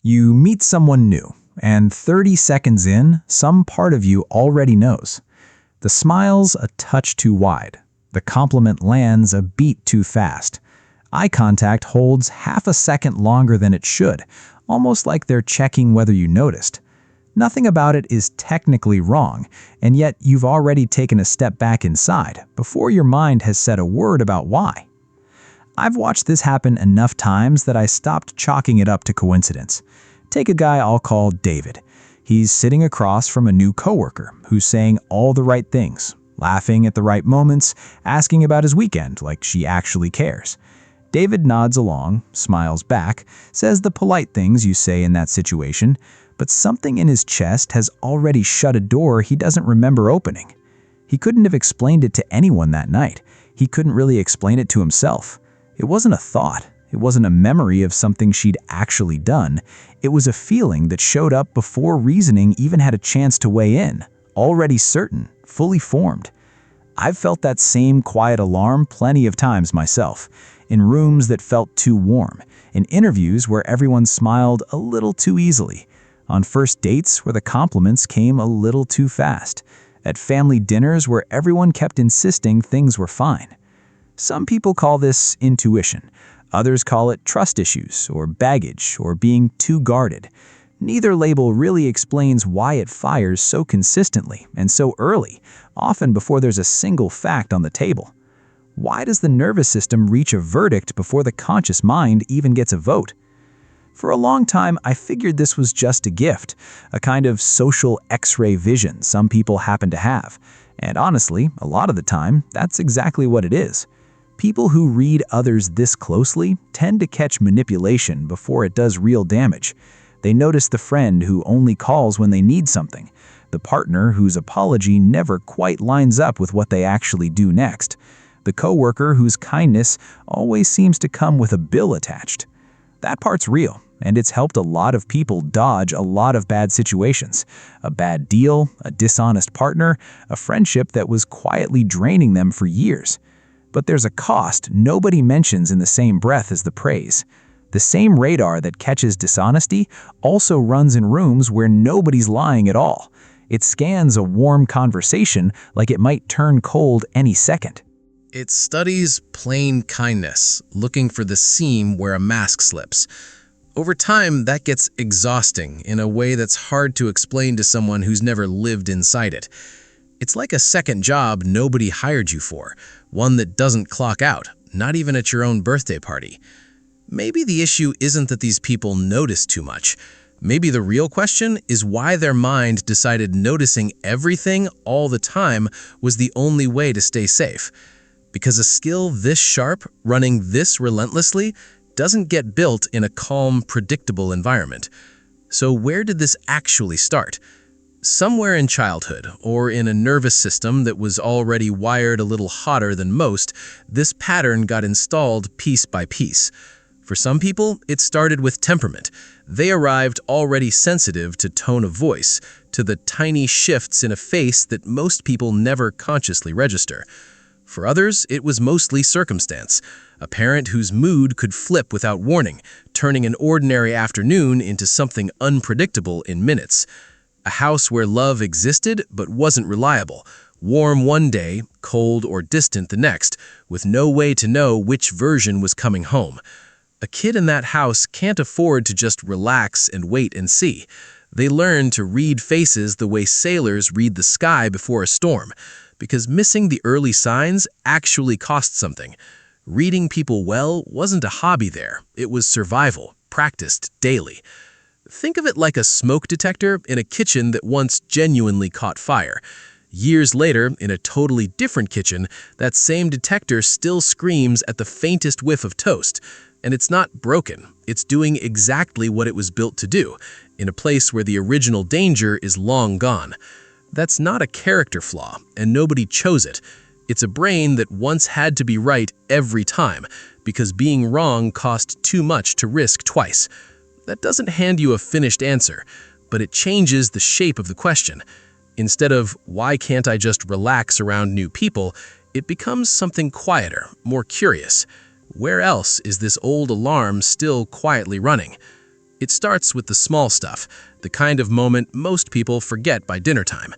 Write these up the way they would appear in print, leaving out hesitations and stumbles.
You meet someone new, and 30 seconds in, some part of you already knows. The smile's a touch too wide. The compliment lands a beat too fast. Eye contact holds half a second longer than it should, almost like they're checking whether you noticed. Nothing about it is technically wrong, and yet you've already taken a step back inside before your mind has said a word about why. I've watched this happen enough times that I stopped chalking it up to coincidence. Take a guy I'll call David. He's sitting across from a new coworker who's saying all the right things, laughing at the right moments, asking about his weekend like she actually cares. David nods along, smiles back, says the polite things you say in that situation, but something in his chest has already shut a door he doesn't remember opening. He couldn't have explained it to anyone that night. He couldn't really explain it to himself. It wasn't a thought. It wasn't a memory of something she'd actually done. It was a feeling that showed up before reasoning even had a chance to weigh in, already certain, fully formed. I've felt that same quiet alarm plenty of times myself, in rooms that felt too warm, in interviews where everyone smiled a little too easily, on first dates where the compliments came a little too fast, at family dinners where everyone kept insisting things were fine. Some people call this intuition. Others call it trust issues or baggage or being too guarded. Neither label really explains why it fires so consistently and so early, often before there's a single fact on the table. Why does the nervous system reach a verdict before the conscious mind even gets a vote? For a long time, I figured this was just a gift, a kind of social X-ray vision some people happen to have. And honestly, a lot of the time, that's exactly what it is. People who read others this closely tend to catch manipulation before it does real damage. They notice the friend who only calls when they need something, the partner whose apology never quite lines up with what they actually do next, the coworker whose kindness always seems to come with a bill attached. That part's real, and it's helped a lot of people dodge a lot of bad situations. A bad deal, a dishonest partner, a friendship that was quietly draining them for years. But there's a cost nobody mentions in the same breath as the praise. The same radar that catches dishonesty also runs in rooms where nobody's lying at all. It scans a warm conversation like it might turn cold any second. It studies plain kindness, looking for the seam where a mask slips. Over time, that gets exhausting in a way that's hard to explain to someone who's never lived inside it. It's like a second job nobody hired you for, one that doesn't clock out, not even at your own birthday party. Maybe the issue isn't that these people notice too much. Maybe the real question is why their mind decided noticing everything all the time was the only way to stay safe. Because a skill this sharp, running this relentlessly, doesn't get built in a calm, predictable environment. So where did this actually start? Somewhere in childhood, or in a nervous system that was already wired a little hotter than most, this pattern got installed piece by piece. For some people, it started with temperament. They arrived already sensitive to tone of voice, to the tiny shifts in a face that most people never consciously register. For others, it was mostly circumstance. A parent whose mood could flip without warning, turning an ordinary afternoon into something unpredictable in minutes. A house where love existed but wasn't reliable, warm one day, cold or distant the next, with no way to know which version was coming home. A kid in that house can't afford to just relax and wait and see. They learn to read faces the way sailors read the sky before a storm, because missing the early signs actually cost something. Reading people well wasn't a hobby there. It was survival, practiced daily. Think of it like a smoke detector in a kitchen that once genuinely caught fire. Years later, in a totally different kitchen, that same detector still screams at the faintest whiff of toast. And it's not broken. It's doing exactly what it was built to do, in a place where the original danger is long gone. That's not a character flaw, and nobody chose it. It's a brain that once had to be right every time, because being wrong cost too much to risk twice. That doesn't hand you a finished answer, but it changes the shape of the question. Instead of, why can't I just relax around new people, it becomes something quieter, more curious. Where else is this old alarm still quietly running? It starts with the small stuff, the kind of moment most people forget by dinner time.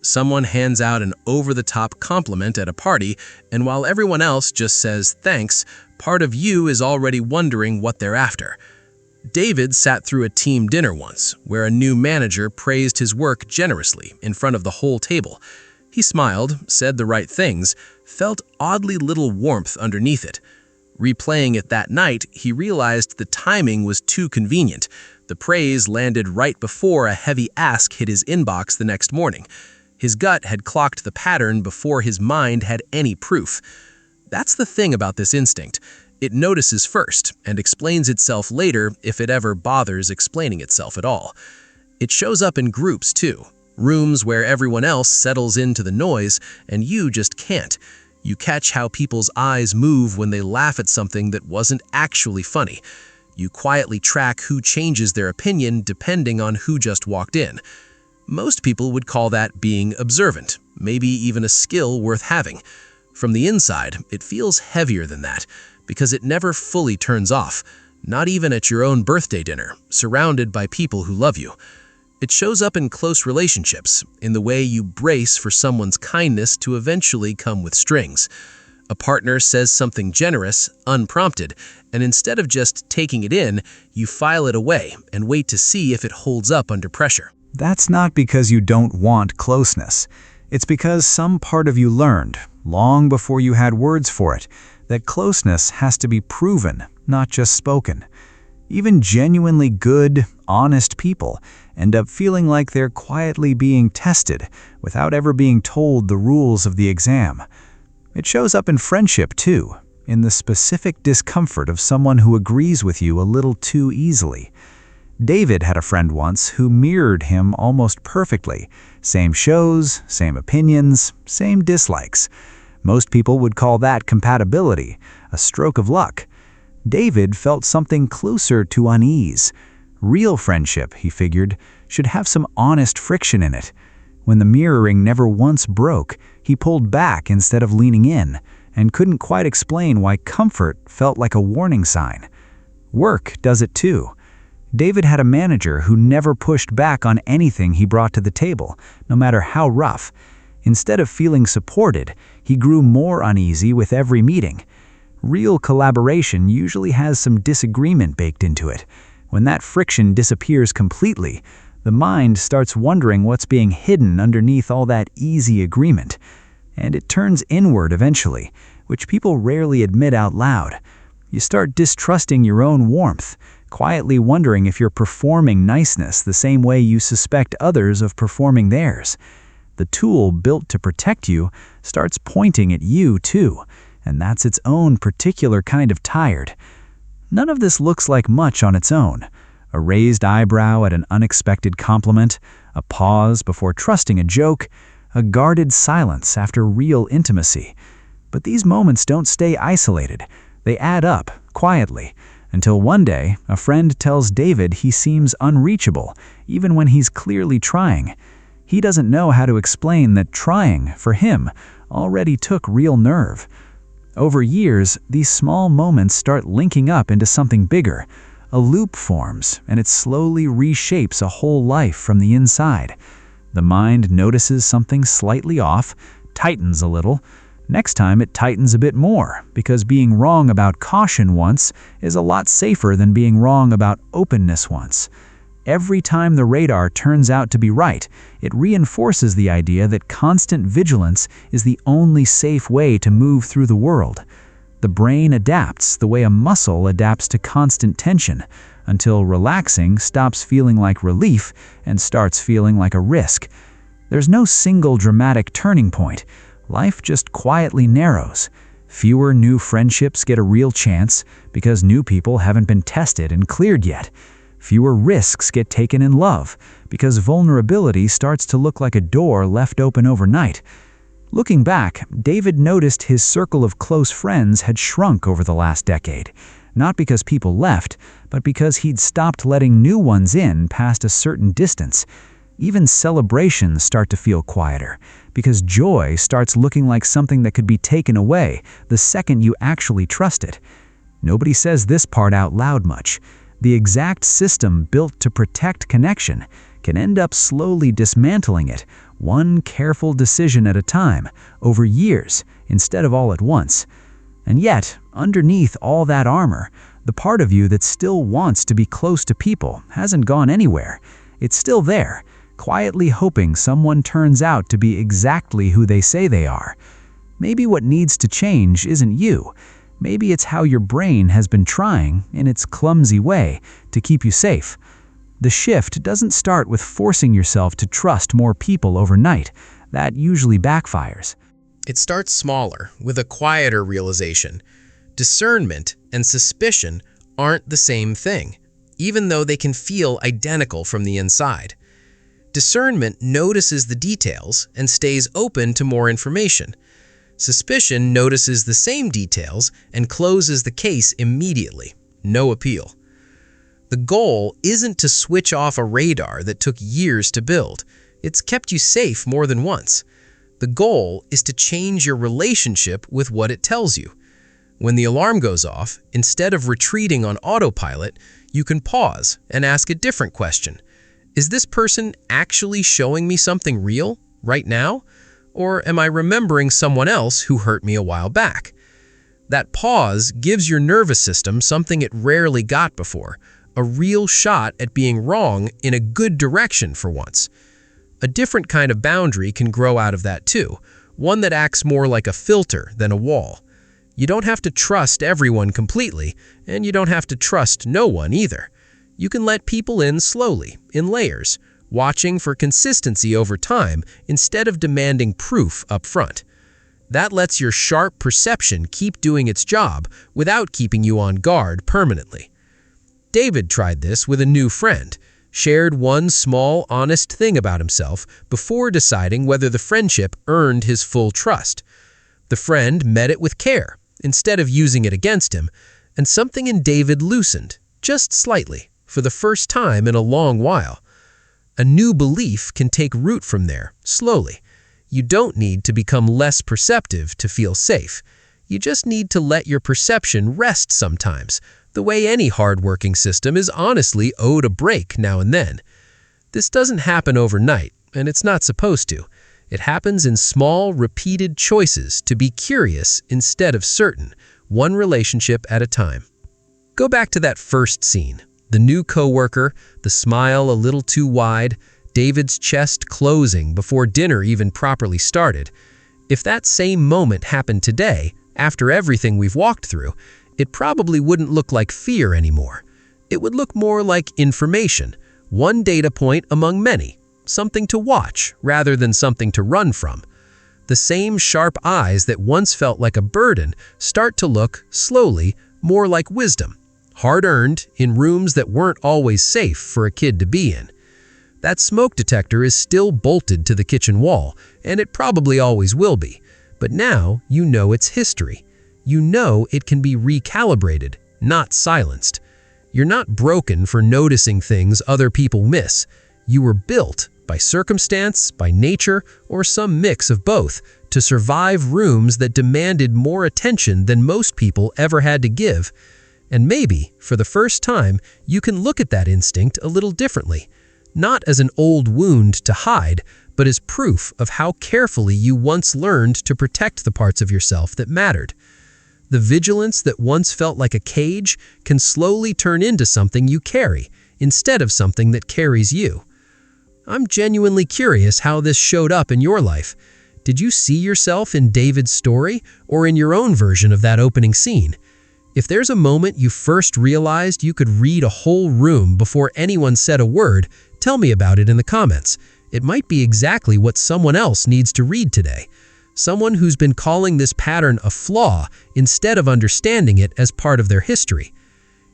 Someone hands out an over-the-top compliment at a party, and while everyone else just says thanks, part of you is already wondering what they're after. David sat through a team dinner once, where a new manager praised his work generously in front of the whole table. He smiled, said the right things, felt oddly little warmth underneath it. Replaying it that night, he realized the timing was too convenient. The praise landed right before a heavy ask hit his inbox the next morning. His gut had clocked the pattern before his mind had any proof. That's the thing about this instinct. It notices first and explains itself later if it ever bothers explaining itself at all. It shows up in groups too, rooms where everyone else settles into the noise and you just can't. You catch how people's eyes move when they laugh at something that wasn't actually funny. You quietly track who changes their opinion depending on who just walked in. Most people would call that being observant, maybe even a skill worth having. From the inside, it feels heavier than that, because it never fully turns off, not even at your own birthday dinner, surrounded by people who love you. It shows up in close relationships, in the way you brace for someone's kindness to eventually come with strings. A partner says something generous, unprompted, and instead of just taking it in, you file it away and wait to see if it holds up under pressure. That's not because you don't want closeness. It's because some part of you learned, long before you had words for it, that closeness has to be proven, not just spoken. Even genuinely good, honest people end up feeling like they're quietly being tested without ever being told the rules of the exam. It shows up in friendship too, in the specific discomfort of someone who agrees with you a little too easily. David had a friend once who mirrored him almost perfectly. Same shows, same opinions, same dislikes. Most people would call that compatibility, a stroke of luck. David felt something closer to unease. Real friendship, he figured, should have some honest friction in it. When the mirroring never once broke, he pulled back instead of leaning in, and couldn't quite explain why comfort felt like a warning sign. Work does it too. David had a manager who never pushed back on anything he brought to the table, no matter how rough. Instead of feeling supported, he grew more uneasy with every meeting. Real collaboration usually has some disagreement baked into it. When that friction disappears completely, the mind starts wondering what's being hidden underneath all that easy agreement. And it turns inward eventually, which people rarely admit out loud. You start distrusting your own warmth, quietly wondering if you're performing niceness the same way you suspect others of performing theirs. The tool built to protect you starts pointing at you too, and that's its own particular kind of tired. None of this looks like much on its own. A raised eyebrow at an unexpected compliment, a pause before trusting a joke, a guarded silence after real intimacy. But these moments don't stay isolated. They add up, quietly, until one day, a friend tells David he seems unreachable, even when he's clearly trying. He doesn't know how to explain that trying, for him, already took real nerve. Over years, these small moments start linking up into something bigger. A loop forms, and it slowly reshapes a whole life from the inside. The mind notices something slightly off, tightens a little. Next time it tightens a bit more, because being wrong about caution once is a lot safer than being wrong about openness once. Every time the radar turns out to be right, it reinforces the idea that constant vigilance is the only safe way to move through the world. The brain adapts the way a muscle adapts to constant tension, until relaxing stops feeling like relief and starts feeling like a risk. There's no single dramatic turning point. Life just quietly narrows. Fewer new friendships get a real chance because new people haven't been tested and cleared yet. Fewer risks get taken in love because vulnerability starts to look like a door left open overnight. Looking back, David noticed his circle of close friends had shrunk over the last decade, not because people left, but because he'd stopped letting new ones in past a certain distance. Even celebrations start to feel quieter, because joy starts looking like something that could be taken away the second you actually trust it. Nobody says this part out loud much. The exact system built to protect connection can end up slowly dismantling it, one careful decision at a time, over years, instead of all at once. And yet, underneath all that armor, the part of you that still wants to be close to people hasn't gone anywhere. It's still there, quietly hoping someone turns out to be exactly who they say they are. Maybe what needs to change isn't you. Maybe it's how your brain has been trying, in its clumsy way, to keep you safe. The shift doesn't start with forcing yourself to trust more people overnight. That usually backfires. It starts smaller, with a quieter realization. Discernment and suspicion aren't the same thing, even though they can feel identical from the inside. Discernment notices the details and stays open to more information. Suspicion notices the same details and closes the case immediately. No appeal. The goal isn't to switch off a radar that took years to build. It's kept you safe more than once. The goal is to change your relationship with what it tells you. When the alarm goes off, instead of retreating on autopilot, you can pause and ask a different question. Is this person actually showing me something real right now? Or am I remembering someone else who hurt me a while back? That pause gives your nervous system something it rarely got before, a real shot at being wrong in a good direction for once. A different kind of boundary can grow out of that too, one that acts more like a filter than a wall. You don't have to trust everyone completely, and you don't have to trust no one either. You can let people in slowly, in layers, watching for consistency over time instead of demanding proof up front. That lets your sharp perception keep doing its job without keeping you on guard permanently. David tried this with a new friend, shared one small, honest thing about himself before deciding whether the friendship earned his full trust. The friend met it with care, instead of using it against him, and something in David loosened, just slightly, for the first time in a long while. A new belief can take root from there, slowly. You don't need to become less perceptive to feel safe. You just need to let your perception rest sometimes, the way any hard-working system is honestly owed a break now and then. This doesn't happen overnight, and it's not supposed to. It happens in small, repeated choices to be curious instead of certain, one relationship at a time. Go back to that first scene. The new coworker, the smile a little too wide, David's chest closing before dinner even properly started. If that same moment happened today, after everything we've walked through, it probably wouldn't look like fear anymore. It would look more like information, one data point among many, something to watch rather than something to run from. The same sharp eyes that once felt like a burden start to look, slowly, more like wisdom, hard-earned in rooms that weren't always safe for a kid to be in. That smoke detector is still bolted to the kitchen wall, and it probably always will be. But now you know its history. You know it can be recalibrated, not silenced. You're not broken for noticing things other people miss. You were built by circumstance, by nature, or some mix of both to survive rooms that demanded more attention than most people ever had to give. And maybe, for the first time, you can look at that instinct a little differently. Not as an old wound to hide, but as proof of how carefully you once learned to protect the parts of yourself that mattered. The vigilance that once felt like a cage can slowly turn into something you carry, instead of something that carries you. I'm genuinely curious how this showed up in your life. Did you see yourself in David's story, or in your own version of that opening scene? If there's a moment you first realized you could read a whole room before anyone said a word, tell me about it in the comments. It might be exactly what someone else needs to read today. Someone who's been calling this pattern a flaw instead of understanding it as part of their history.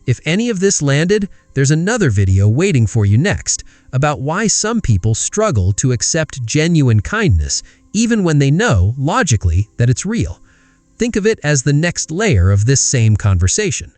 If any of this landed, there's another video waiting for you next about why some people struggle to accept genuine kindness even when they know, logically, that it's real. Think of it as the next layer of this same conversation.